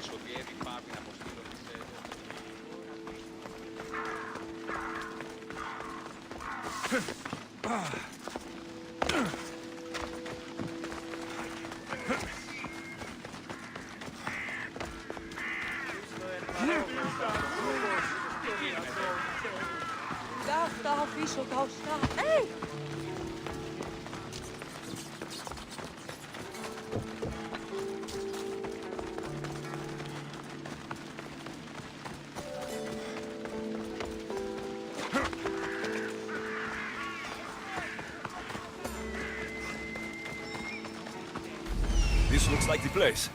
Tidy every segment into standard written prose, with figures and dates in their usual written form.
ξέρεις ότι ήδη πάει να αποστείλω τις Daar had wissel, daar staat. Hey! This looks like the place.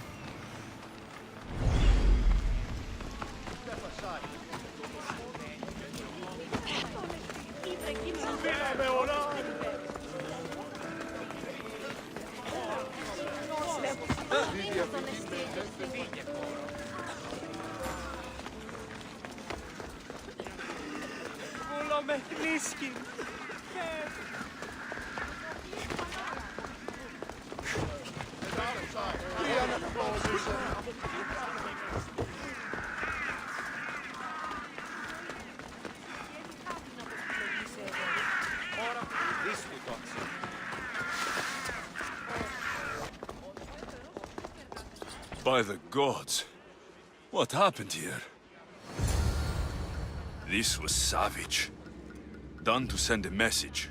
Όλο με βρίσκει. By the gods. What happened here? This was savage. Done to send a message.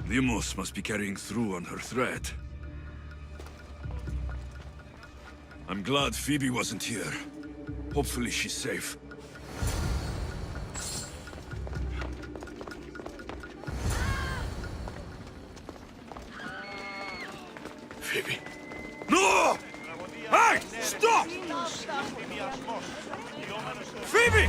Limos must be carrying through on her threat. I'm glad Phoebe wasn't here. Hopefully she's safe. Phoebe. No! Hey! Stop! Phoebe!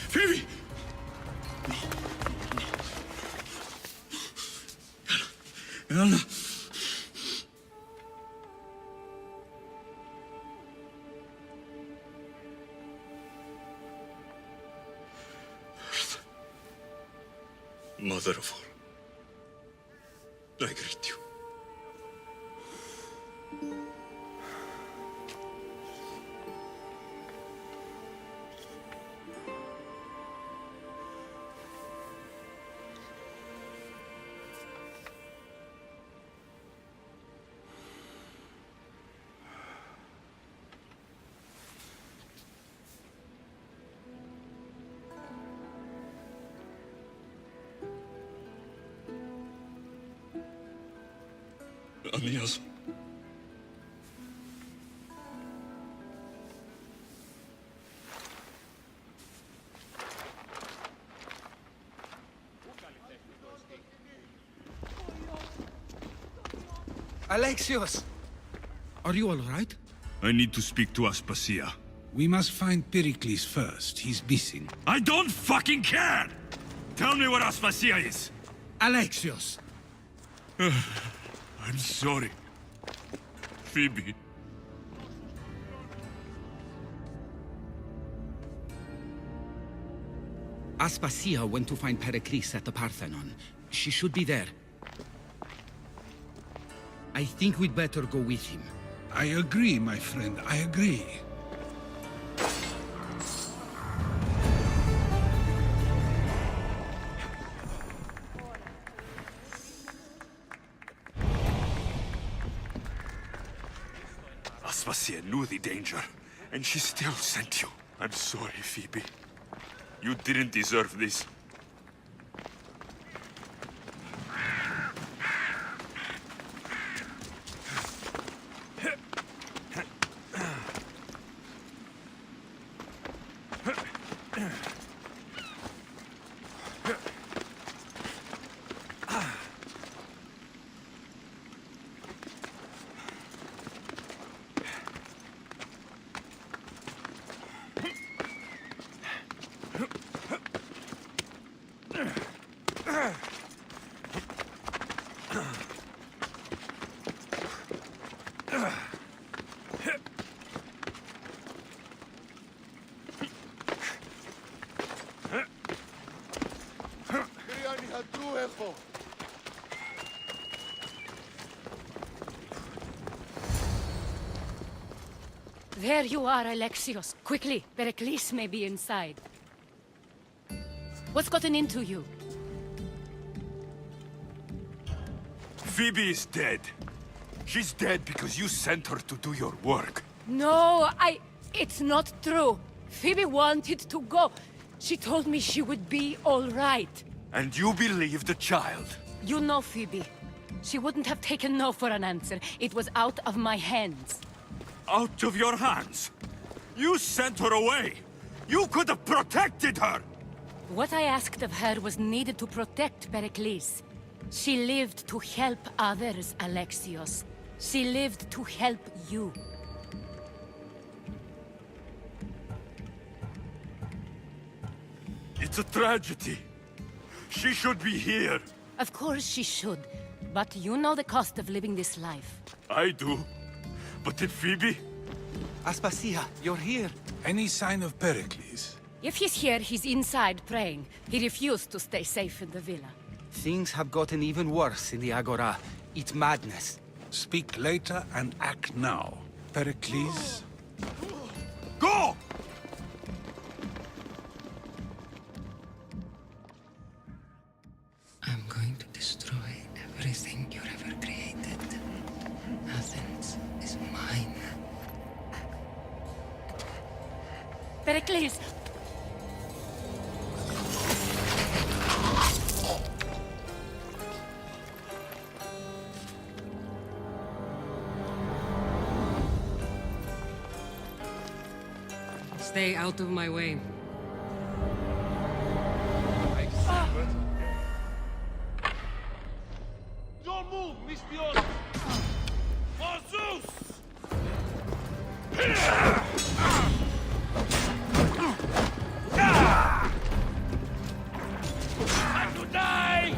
Phoebe! Anna! Mother of all, I greet you. Amias. Alexios! Are you all right? I need to speak to Aspasia. We must find Pericles first. He's missing. I don't fucking care! Tell me where Aspasia is! Alexios! I'm sorry. Phoebe, Aspasia went to find Pericles at the Parthenon. She should be there. I think we'd better go with him. I agree, my friend, I agree. Aspasia knew the danger, and she still sent you. I'm sorry, Phoebe. You didn't deserve this. There you are, Alexios. Quickly, Pericles may be inside. What's gotten into you? Phoebe is dead. She's dead because you sent her to do your work. No, it's not true. Phoebe wanted to go. She told me she would be all right. And you believe the child? You know Phoebe. She wouldn't have taken no for an answer. It was out of my hands. Out of your hands? You sent her away! You could have protected her! What I asked of her was needed to protect Pericles. She lived to help others, Alexios. She lived to help you. It's a tragedy. She should be here. Of course she should. But you know the cost of living this life. I do. But did Phoebe? Aspasia, you're here. Any sign of Pericles? If he's here, he's inside praying. He refused to stay safe in the villa. Things have gotten even worse in the Agora. It's madness. Speak later and act now. Pericles? Go! I'm going to destroy everything you've ever created. Athens is mine. Pericles! Stay out of my way. Don't move, Mistios! For Zeus! Time to die!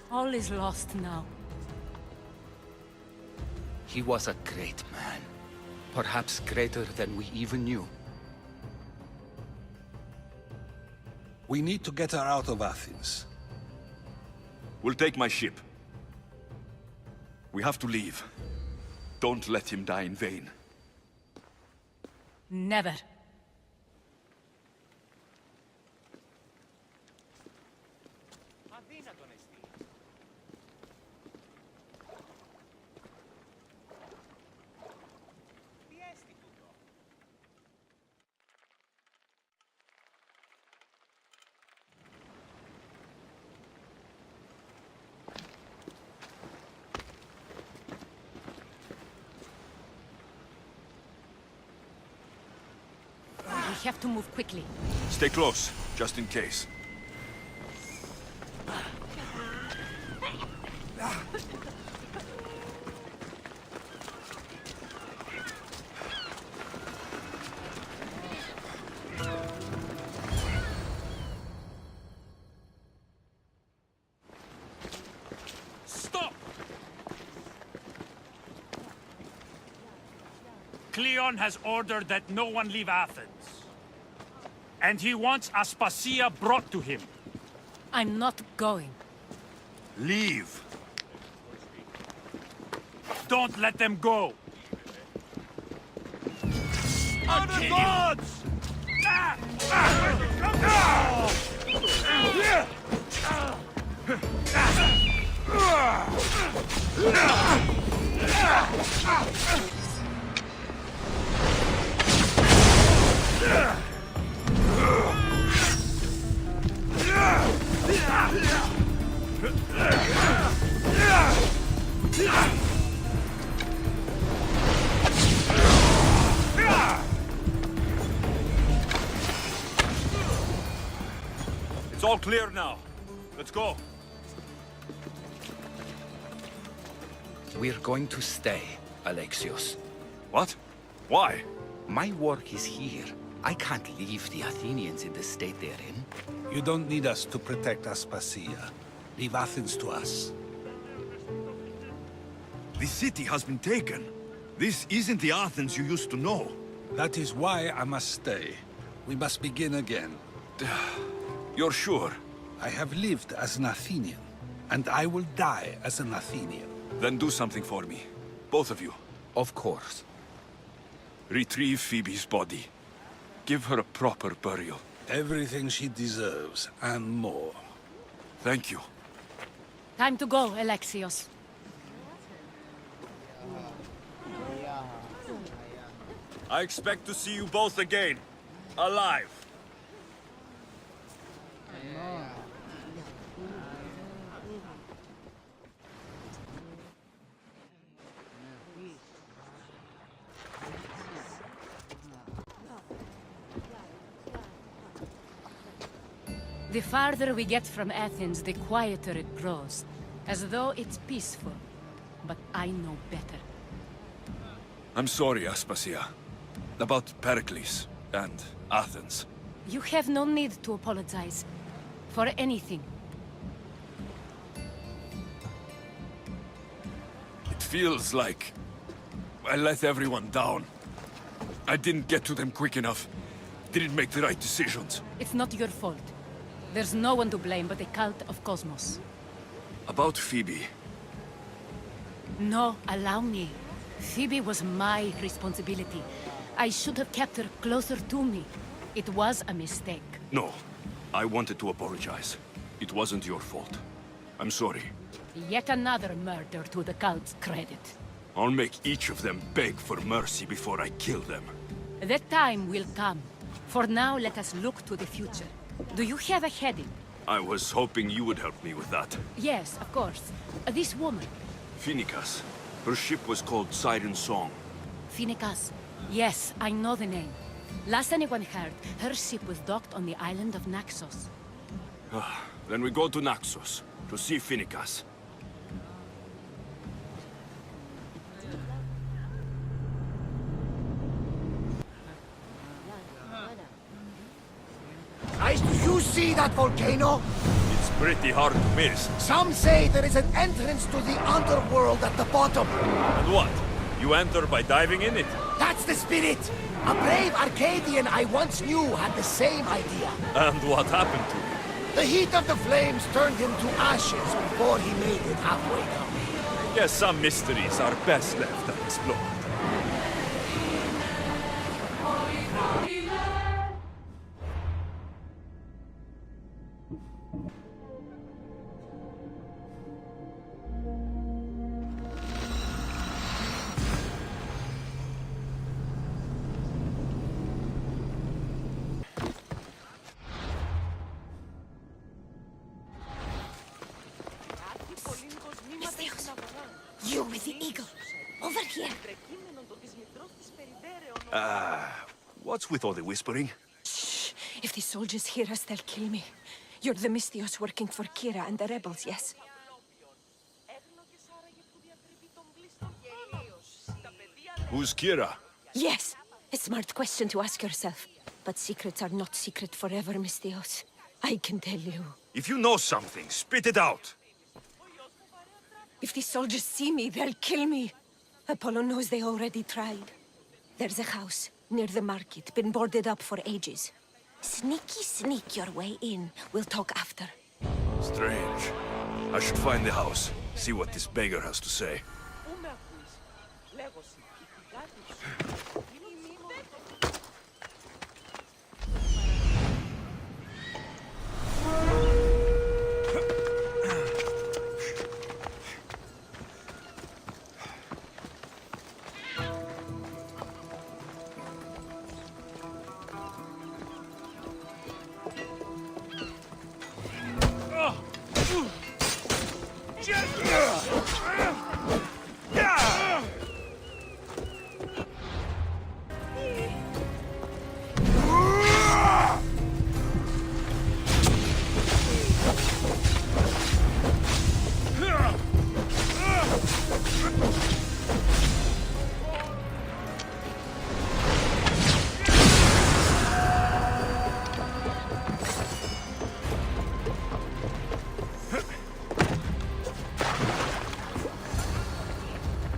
All is lost now. He was a great man. Perhaps greater than we even knew. We need to get her out of Athens. We'll take my ship. We have to leave. Don't let him die in vain. Never. have to move quickly. Stay close, just in case. Stop! Cleon has ordered that no one leave Athens. And he wants Aspasia brought to him. I'm not going. Leave! Don't let them go! On the gods! It's all clear now. Let's go. We're going to stay, Alexios. What? Why? My work is here. I can't leave the Athenians in the state they're in. You don't need us to protect Aspasia. Leave Athens to us. The city has been taken. This isn't the Athens you used to know. That is why I must stay. We must begin again. You're sure? I have lived as an Athenian, and I will die as an Athenian. Then do something for me. Both of you. Of course. Retrieve Phoebe's body. Give her a proper burial. Everything she deserves, and more. Thank you. Time to go, Alexios. I expect to see you both again. Alive. The farther we get from Athens, the quieter it grows. As though it's peaceful. But I know better. I'm sorry, Aspasia. About Pericles and Athens. You have no need to apologize. For anything. It feels like I let everyone down. I didn't get to them quick enough. Didn't make the right decisions. It's not your fault. There's no one to blame but the cult of Cosmos. About Phoebe. No, allow me. Phoebe was my responsibility. I should have kept her closer to me. It was a mistake. No. I wanted to apologize. It wasn't your fault. I'm sorry. Yet another murder to the cult's credit. I'll make each of them beg for mercy before I kill them. That time will come. For now, let us look to the future. Do you have a heading? I was hoping you would help me with that. Yes, of course. This woman. Phoenicas. Her ship was called Siren Song. Phoenicas. Yes, I know the name. Last anyone heard, her ship was docked on the island of Naxos. Then we go to Naxos, to see Phoenicas. Guys, do you see that volcano? It's pretty hard to miss. Some say there is an entrance to the underworld at the bottom. And what? You enter by diving in it? That's the spirit! A brave Arcadian I once knew had the same idea. And what happened to him? The heat of the flames turned him to ashes before he made it halfway down. Guess some mysteries are best left unexplored. You with the eagle. Over here. What's with all the whispering? If the soldiers hear us, they'll kill me. You're the Mystios working for Kira and the rebels, yes? Who's Kira? Yes. A smart question to ask yourself. But secrets are not secret forever, Mystios. I can tell you. If you know something, spit it out. If the soldiers see me, they'll kill me. Apollo knows they already tried. There's a house near the market, been boarded up for ages. Sneak your way in. We'll talk after. Strange. I should find the house, see what this beggar has to say.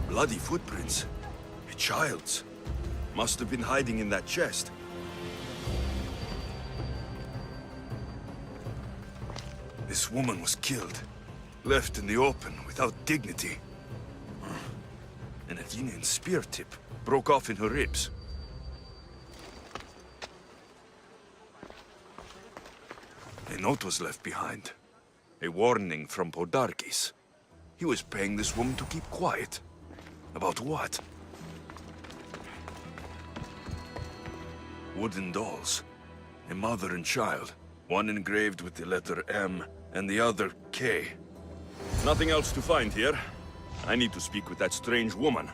Bloody footprints. A child's. Must have been hiding in that chest. This woman was killed. Left in the open without dignity. An Athenian spear tip broke off in her ribs. A note was left behind. A warning from Podarkis. He was paying this woman to keep quiet. About what? Wooden dolls. A mother and child. One engraved with the letter M and the other K. Nothing else to find here. I need to speak with that strange woman.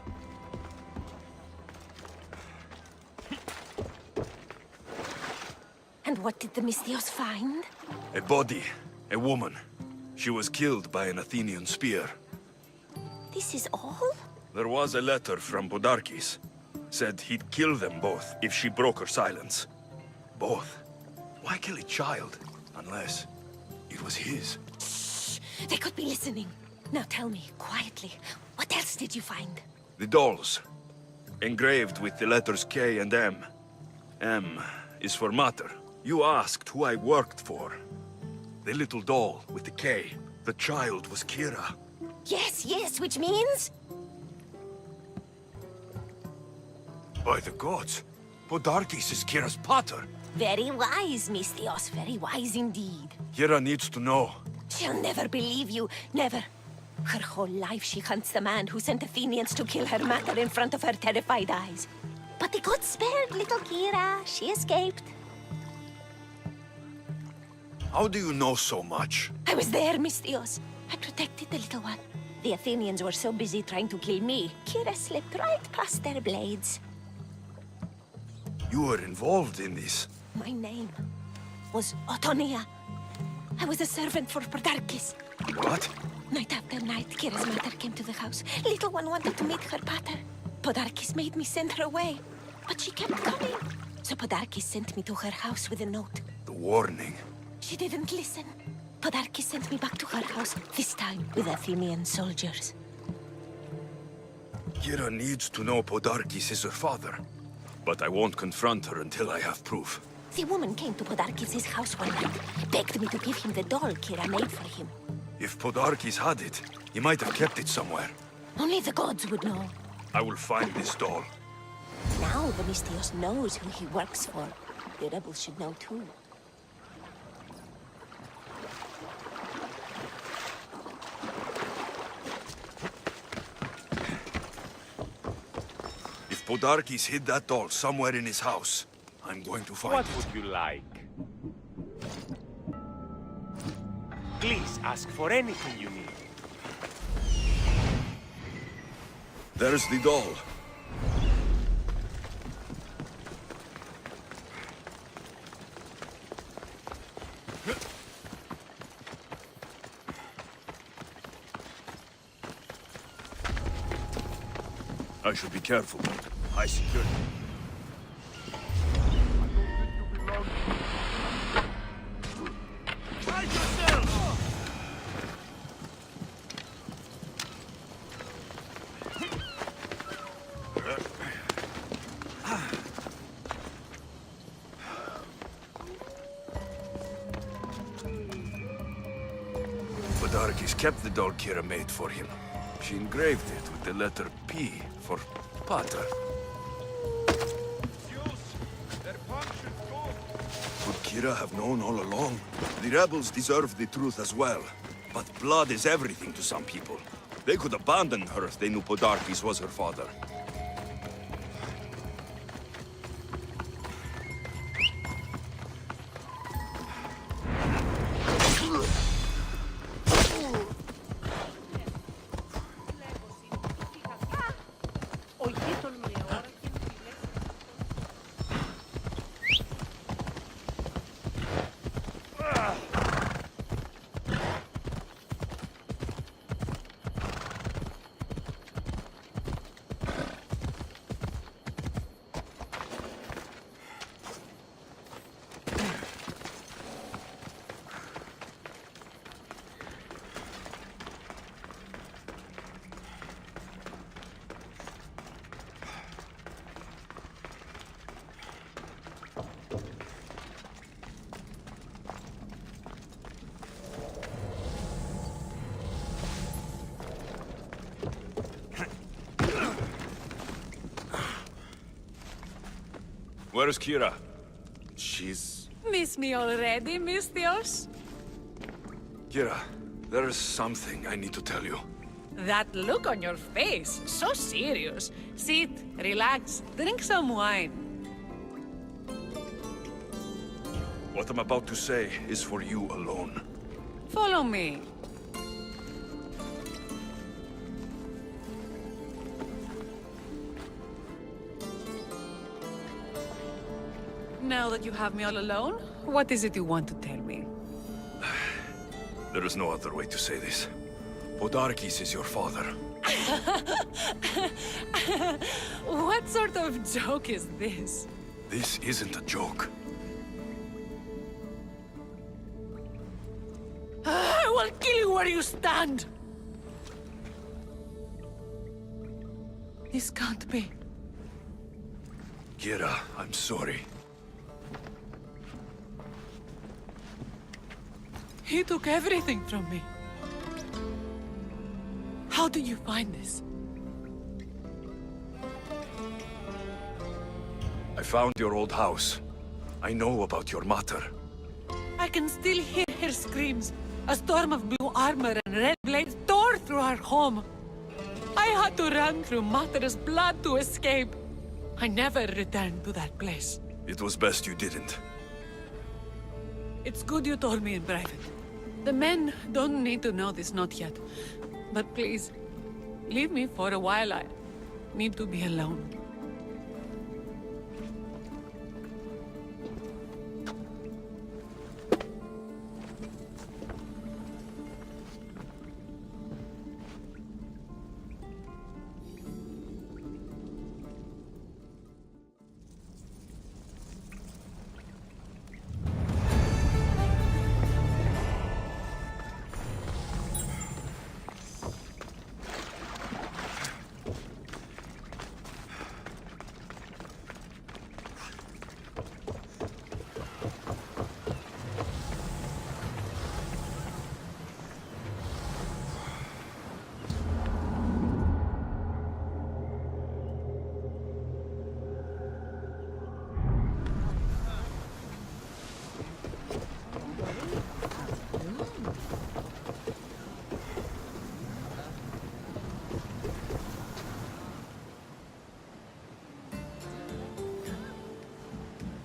And what did the Mystios find? A body. A woman. She was killed by an Athenian spear. This is all? There was a letter from Podarkis. Said he'd kill them both if she broke her silence. Both? Why kill a child? Unless it was his. Shh! They could be listening. Now tell me, quietly, what else did you find? The dolls. Engraved with the letters K and M. M is for Mater. You asked who I worked for. The little doll with the K. The child was Kira. Yes, which means? By the gods, Podarkis is Kira's pater. Very wise, Mystios, very wise indeed. Kira needs to know. She'll never believe you, never. Her whole life she hunts the man who sent Athenians to kill her mater in front of her terrified eyes. But the gods spared little Kira. She escaped. How do you know so much? I was there, Mystios. I protected the little one. The Athenians were so busy trying to kill me, Kira slipped right past their blades. You were involved in this. My name was Otonia. I was a servant for Podarkis. What? Night after night, Kira's mother came to the house. Little one wanted to meet her pater. Podarkis made me send her away, but she kept coming. So Podarkis sent me to her house with a note. The warning. She didn't listen. Podarkis sent me back to her house, this time with Athenian soldiers. Kira needs to know Podarkis is her father. But I won't confront her until I have proof. The woman came to Podarkis' house one night, begged me to give him the doll Kira made for him. If Podarkis had it, he might have kept it somewhere. Only the gods would know. I will find this doll. Now the Mystios knows who he works for. The rebels should know too. If Podarkis hid that doll somewhere in his house, I'm going to find What it. would you like? Please ask for anything you need. There's the doll. should be careful. High security. Hide yourself! Podarkis kept the doll Kira made for him. She engraved it with the letter P for Pater. Could Kira have known all along? The rebels deserve the truth as well. But blood is everything to some people. They could abandon her if they knew Podarkis was her father. Where's Kira? She's... Miss me already, Mistios? Kira, there's something I need to tell you. That look on your face, so serious. Sit, relax, drink some wine. What I'm about to say is for you alone. Follow me. Now that you have me all alone, what is it you want to tell me? There is no other way to say this. Podarkis is your father. What sort of joke is this? This isn't a joke. I will kill you where you stand! This can't be. Kira, I'm sorry. He took everything from me. How did you find this? I found your old house. I know about your mater. I can still hear her screams. A storm of blue armor and red blades tore through our home. I had to run through Mater's blood to escape. I never returned to that place. It was best you didn't. It's good you told me in private. The men don't need to know this, not yet. But please, leave me for a while. I need to be alone.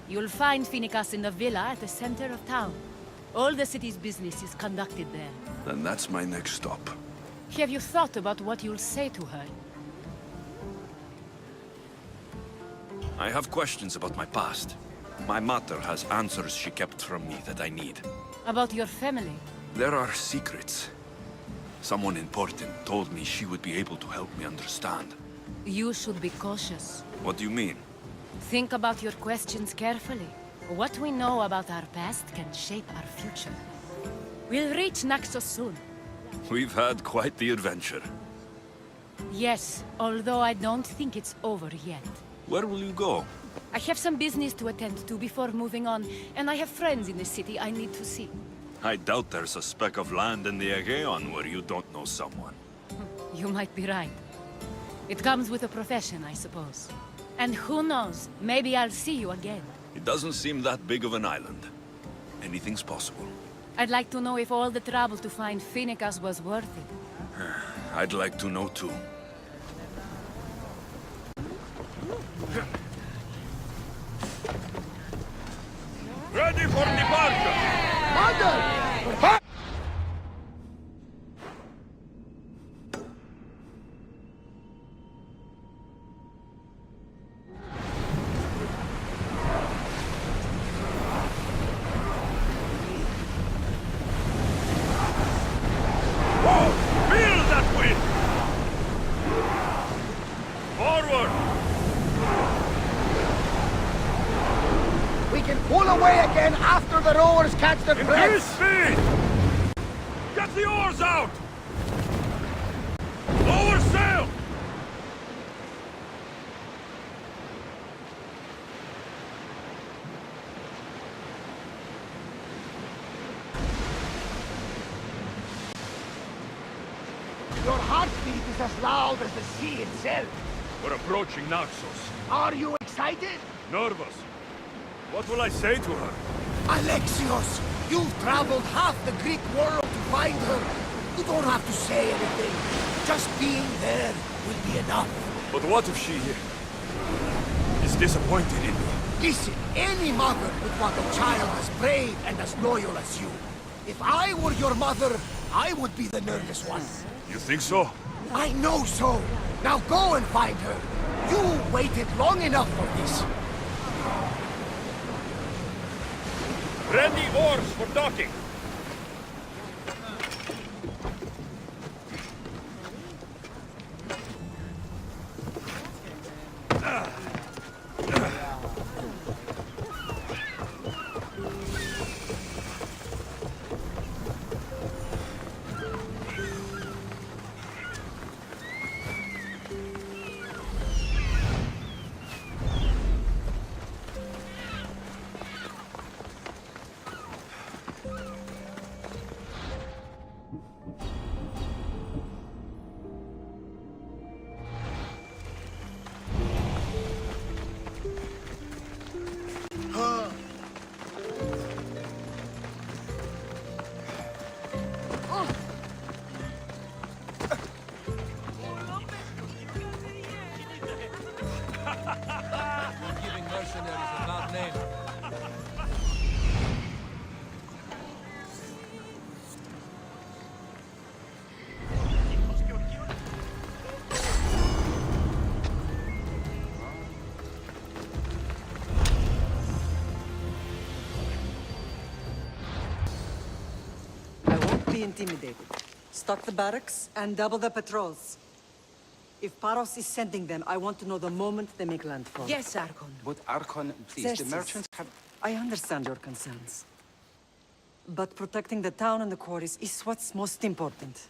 You'll find Finicas in the villa at the center of town. All the city's business is conducted there. Then that's my next stop. Have you thought about what you'll say to her? I have questions about my past. My mater has answers she kept from me that I need. About your family? There are secrets. Someone important told me she would be able to help me understand. You should be cautious. What do you mean? Think about your questions carefully. What we know about our past can shape our future. We'll reach Naxos soon. We've had quite the adventure. Yes, although I don't think it's over yet. Where will you go? I have some business to attend to before moving on, and I have friends in the city I need to see. I doubt there's a speck of land in the Aegean where you don't know someone. You might be right. It comes with a profession, I suppose. And who knows, maybe I'll see you again. It doesn't seem that big of an island. Anything's possible. I'd like to know if all the trouble to find Finicus was worth it. I'd like to know too. Ready for departure! Mother! Feel that wind! Forward! We can pull away again after the rowers catch their Increase breath. speed! Get the oars out! Lower sail! Your heartbeat is as loud as the sea itself. We're approaching Naxos. Are you excited? Nervous. What will I say to her? Alexios, you've traveled half the Greek world to find her. You don't have to say anything. Just being there will be enough. But what if she is disappointed in me? Listen, any mother would want a child as brave and as loyal as you. If I were your mother, I would be the nervous one. You think so? I know so. Now go and find her. You waited long enough for this. Ready oars for docking. Be intimidated. Stock the barracks and double the patrols. If Paros is sending them, I want to know the moment they make landfall. Yes, Archon. But Archon, please, Xerxes, the merchants have... I understand your concerns. But protecting the town and the quarries is what's most important.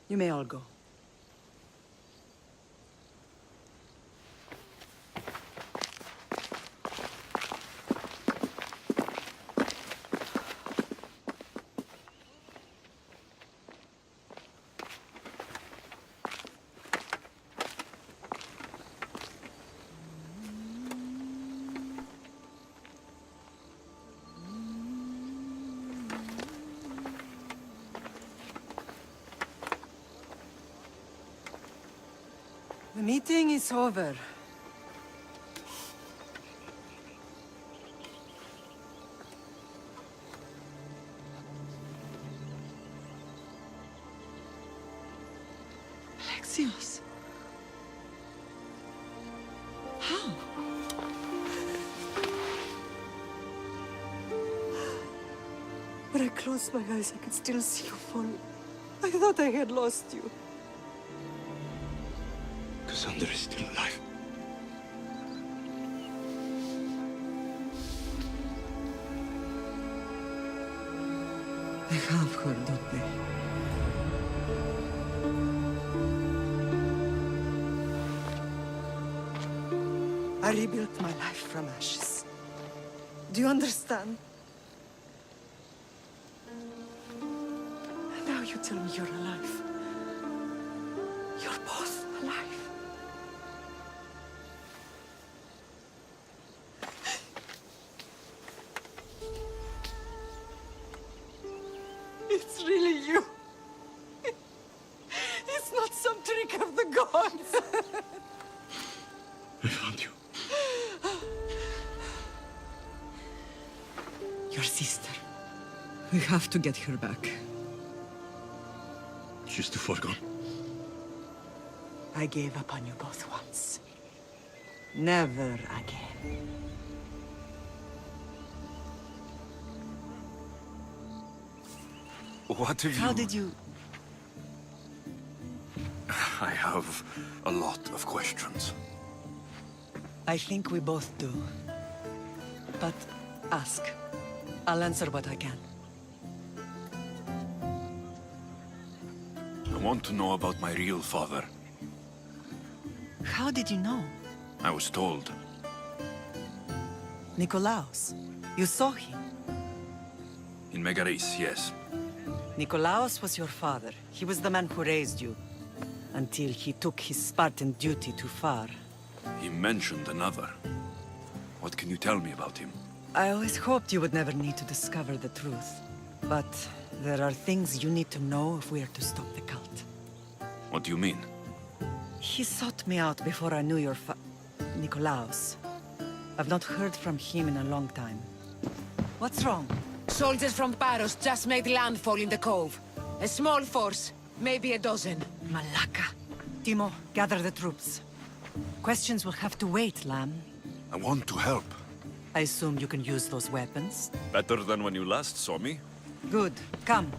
You may all go. The meeting is over. Alexios. How? When I closed my eyes, I could still see you fall. I thought I had lost you. Lysander is still alive. They have her, don't they? I rebuilt my life from ashes. Do you understand? And now you tell me you're alive. You're both alive. It's really you. It's not some trick of the gods. I found you. Your sister. We have to get her back. She's too far gone. I gave up on you both once. Never again. What have you... How did you... I have a lot of questions. I think we both do. But ask. I'll answer what I can. I want to know about my real father. How did you know? I was told. Nikolaos. You saw him. In Megaris, yes. Nikolaos was your father. He was the man who raised you. Until he took his Spartan duty too far. He mentioned another. What can you tell me about him? I always hoped you would never need to discover the truth. But there are things you need to know if we are to stop the cult. What do you mean? He sought me out before I knew your Nikolaos. I've not heard from him in a long time. What's wrong? Soldiers from Paros just made landfall in the cove. A small force, maybe a dozen. Malaka. Timo, gather the troops. Questions will have to wait, Lamb. I want to help. I assume you can use those weapons? Better than when you last saw me? Good. Come.